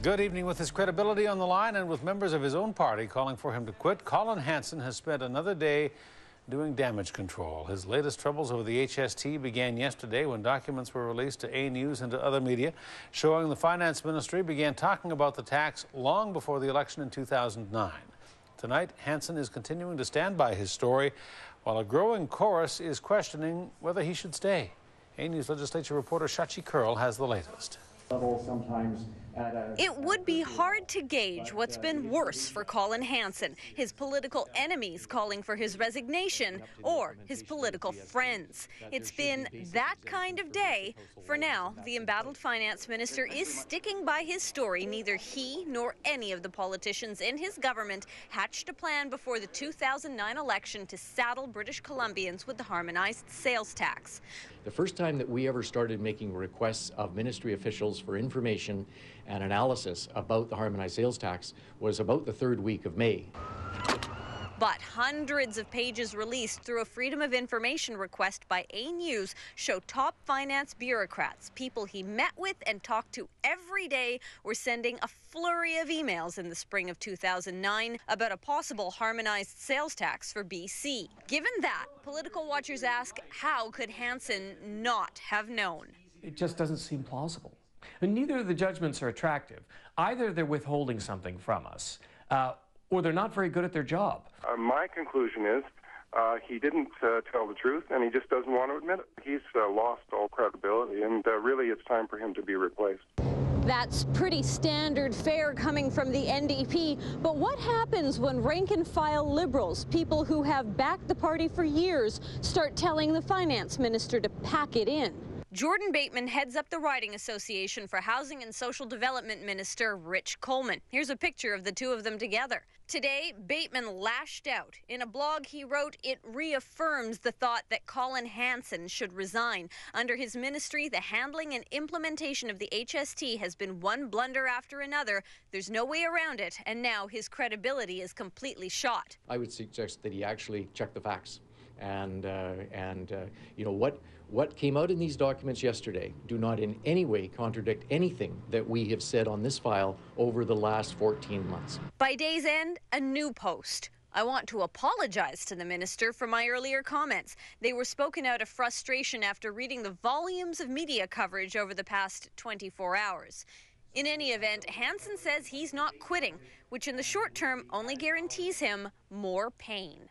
Good evening. With his credibility on the line and with members of his own party calling for him to quit, Colin Hansen has spent another day doing damage control. His latest troubles over the HST began yesterday when documents were released to A News and to other media showing the finance ministry began talking about the tax long before the election in 2009. Tonight, Hansen is continuing to stand by his story while a growing chorus is questioning whether he should stay. A News legislature reporter Shachi Curl has the latest. It would be hard to gauge what's been worse for Colin Hansen, his political enemies calling for his resignation or his political friends. It's been that kind of day. For now, the embattled finance minister is sticking by his story. Neither he nor any of the politicians in his government hatched a plan before the 2009 election to saddle British Columbians with the Harmonized Sales Tax. The first time that we ever started making requests of ministry officials for information and analysis about the Harmonized Sales Tax was about the third week of May. But hundreds of pages released through a Freedom of Information request by A News show top finance bureaucrats, people he met with and talked to every day, were sending a flurry of emails in the spring of 2009 about a possible harmonized sales tax for BC. Given that, political watchers ask, how could Hansen not have known? It just doesn't seem plausible. And neither of the judgments are attractive. Either they're withholding something from us, or they're not very good at their job. My conclusion is he didn't tell the truth, and he just doesn't want to admit it. He's lost all credibility, and really it's time for him to be replaced. That's pretty standard fare coming from the NDP, but what happens when rank-and-file Liberals, people who have backed the party for years, start telling the finance minister to pack it in? Jordan Bateman heads up the Riding Association for Housing and Social Development Minister Rich Coleman. Here's a picture of the two of them together. Today, Bateman lashed out. In a blog he wrote, it reaffirms the thought that Colin Hansen should resign. Under his ministry, the handling and implementation of the HST has been one blunder after another. There's no way around it, and now his credibility is completely shot. I would suggest that he actually check the facts. And you know, what came out in these documents yesterday do not in any way contradict anything that we have said on this file over the last 14 months. By day's end, a new post. I want to apologize to the minister for my earlier comments. They were spoken out of frustration after reading the volumes of media coverage over the past 24 hours. In any event, Hansen says he's not quitting, which in the short term only guarantees him more pain.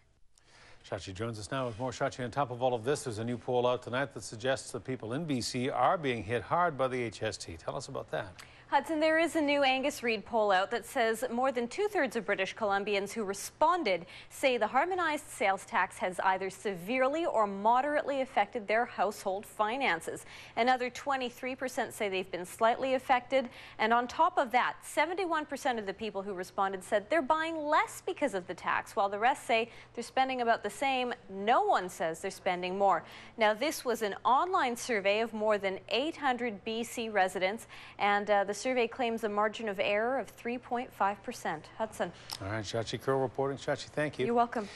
Shachi joins us now with more. Shachi, on top of all of this, there's a new poll out tonight that suggests that people in BC are being hit hard by the HST. Tell us about that. Hudson, there is a new Angus Reid poll out that says more than two-thirds of British Columbians who responded say the harmonized sales tax has either severely or moderately affected their household finances. Another 23% say they've been slightly affected. And on top of that, 71% of the people who responded said they're buying less because of the tax, while the rest say they're spending about the same. No one says they're spending more. Now, this was an online survey of more than 800 BC residents, and the survey claims a margin of error of 3.5%. Hudson. All right, Shachi Curl reporting. Shachi, thank you. You're welcome.